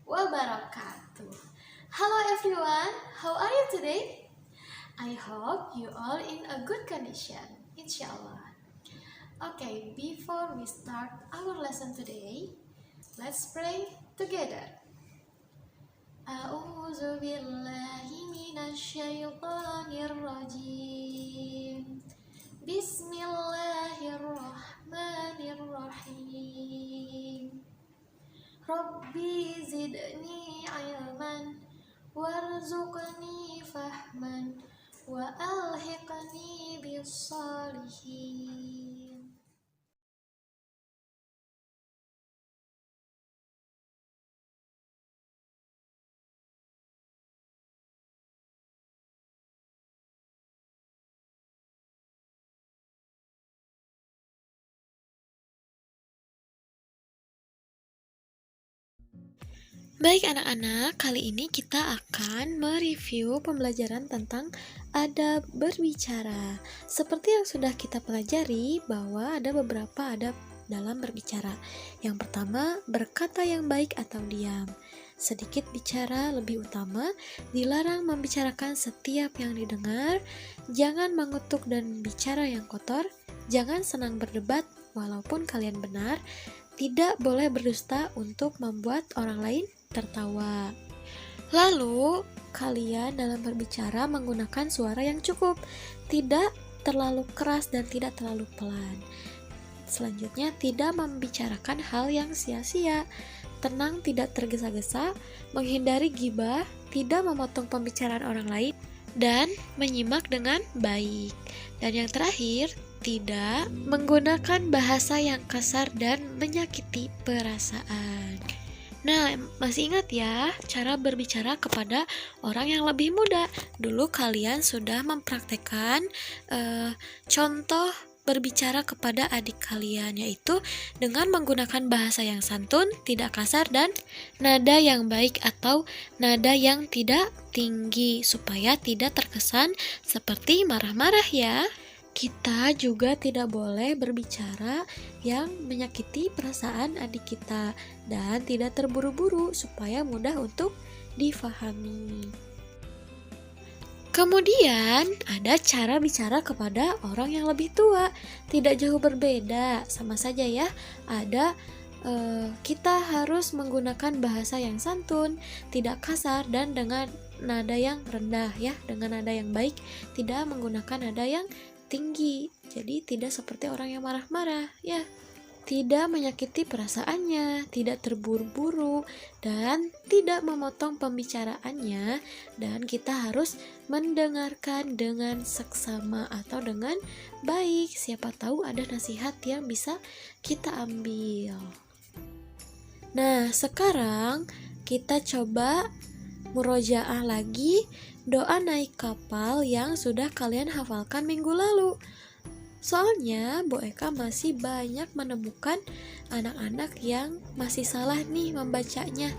wabarakatuh. Hello everyone, how are you today? I hope you all in a good condition, inshallah. Okay, before we start our lesson today, let's pray together. A'udzu billahi minasyaitonir rajim. Bismillahirrahmanirrahim. Rabbi zidni ilman warzuqni fahman wa alhiqni bis salihin. Baik anak-anak, kali ini kita akan mereview pembelajaran tentang adab berbicara. Seperti yang sudah kita pelajari bahwa ada beberapa adab dalam berbicara. Yang pertama, berkata yang baik atau diam. Sedikit bicara lebih utama, dilarang membicarakan setiap yang didengar, jangan mengutuk dan bicara yang kotor, jangan senang berdebat walaupun kalian benar, tidak boleh berdusta untuk membuat orang lain tertawa. Lalu, kalian dalam berbicara menggunakan suara yang cukup, tidak terlalu keras dan tidak terlalu pelan. Selanjutnya, tidak membicarakan hal yang sia-sia, tenang, tidak tergesa-gesa, menghindari gibah, tidak memotong pembicaraan orang lain, dan menyimak dengan baik. Dan yang terakhir, tidak menggunakan bahasa yang kasar dan menyakiti perasaan. Nah, masih ingat ya cara berbicara kepada orang yang lebih muda? Dulu kalian sudah mempraktekkan contoh berbicara kepada adik kalian, yaitu dengan menggunakan bahasa yang santun, tidak kasar, dan nada yang baik atau nada yang tidak tinggi, supaya tidak terkesan seperti marah-marah ya. Kita juga tidak boleh berbicara yang menyakiti perasaan adik kita dan tidak terburu-buru supaya mudah untuk difahami. Kemudian ada cara bicara kepada orang yang lebih tua, tidak jauh berbeda, sama saja ya. Kita harus menggunakan bahasa yang santun, tidak kasar, dan dengan nada yang rendah ya, dengan nada yang baik, tidak menggunakan nada yang tinggi. Jadi tidak seperti orang yang marah-marah ya. Tidak menyakiti perasaannya, tidak terburu-buru, dan tidak memotong pembicaraannya. Dan kita harus mendengarkan dengan seksama atau dengan baik. Siapa tahu ada nasihat yang bisa kita ambil. Nah, sekarang kita coba murojaah lagi doa naik kapal yang sudah kalian hafalkan minggu lalu. Soalnya Bu Eka masih banyak menemukan anak-anak yang masih salah nih membacanya.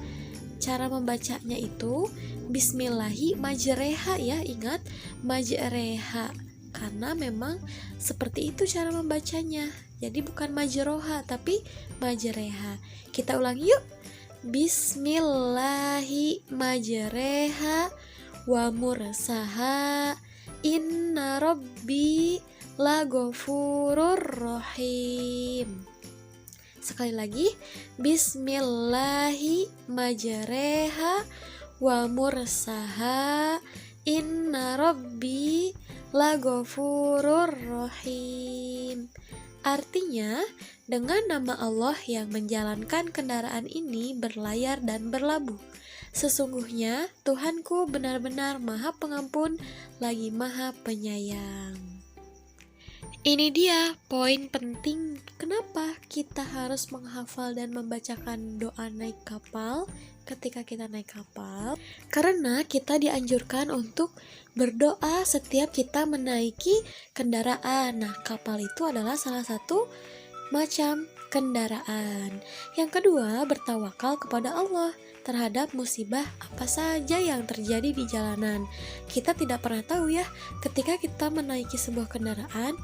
Cara membacanya itu Bismillahi majreha ya, ingat majreha, karena memang seperti itu cara membacanya. Jadi bukan majroha tapi majreha. Kita ulangi yuk. Bismillahi majreha wa mursaha inna rabbi lagofurur rahim. Sekali lagi, Bismillahi majreha wa mursaha inna rabbi lagofurur rahim. Artinya, dengan nama Allah yang menjalankan kendaraan ini berlayar dan berlabuh. Sesungguhnya Tuhanku benar-benar Maha Pengampun lagi Maha Penyayang. Ini dia poin penting kenapa kita harus menghafal dan membacakan doa naik kapal ketika kita naik kapal. Karena kita dianjurkan untuk berdoa setiap kita menaiki kendaraan. Nah, kapal itu adalah salah satu macam kendaraan. Yang kedua, bertawakal kepada Allah terhadap musibah apa saja yang terjadi di jalanan. Kita tidak pernah tahu ya, ketika kita menaiki sebuah kendaraan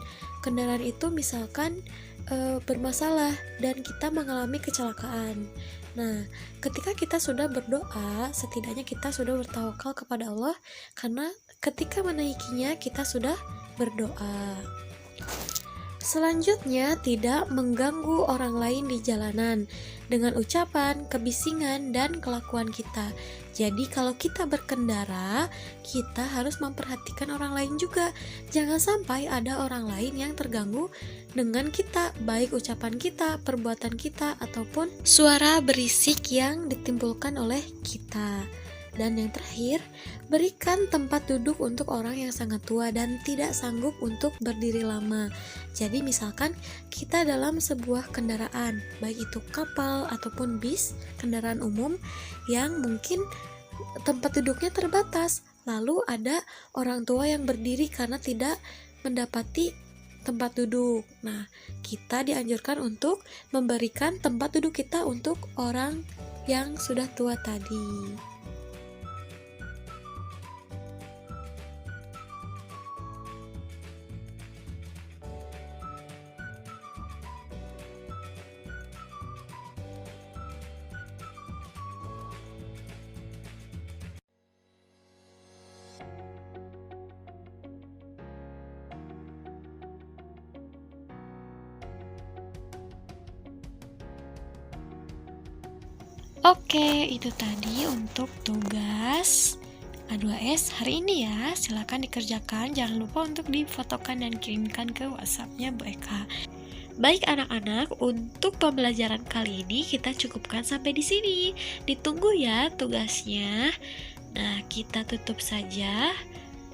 itu misalkan bermasalah dan kita mengalami kecelakaan. Nah, ketika kita sudah berdoa, setidaknya kita sudah bertawakal kepada Allah karena ketika menaikinya kita sudah berdoa. Selanjutnya, tidak mengganggu orang lain di jalanan dengan ucapan, kebisingan, dan kelakuan kita. Jadi kalau kita berkendara, kita harus memperhatikan orang lain juga. Jangan sampai ada orang lain yang terganggu dengan kita, baik ucapan kita, perbuatan kita, ataupun suara berisik yang ditimbulkan oleh kita. Dan yang terakhir, berikan tempat duduk untuk orang yang sangat tua dan tidak sanggup untuk berdiri lama. Jadi misalkan kita dalam sebuah kendaraan, baik itu kapal ataupun bis, kendaraan umum yang mungkin tempat duduknya terbatas. Lalu ada orang tua yang berdiri karena tidak mendapati tempat duduk. Nah, kita dianjurkan untuk memberikan tempat duduk kita untuk orang yang sudah tua tadi. Oke, itu tadi untuk tugas A2S hari ini ya. Silakan dikerjakan, jangan lupa untuk difotokan dan kirimkan ke WhatsApp-nya Bu Eka. Baik anak-anak, untuk pembelajaran kali ini kita cukupkan sampai di sini. Ditunggu ya tugasnya. Nah, kita tutup saja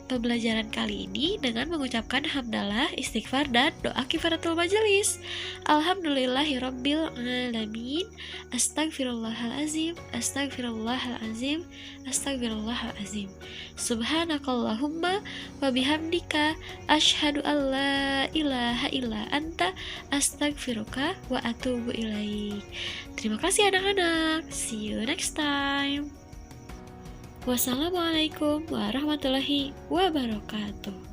pembelajaran kali ini dengan mengucapkan hamdalah, istighfar, dan doa kifaratul majelis. Alhamdulillahirabbil alamin. Astagfirullahalazim, astagfirullahalazim, astagfirullahalazim. Subhanakallahumma wa bihamdika asyhadu an la ilaha illa anta astagfiruka wa atubu ilaik. Terima kasih anak-anak. See you next time. Wassalamualaikum warahmatullahi wabarakatuh.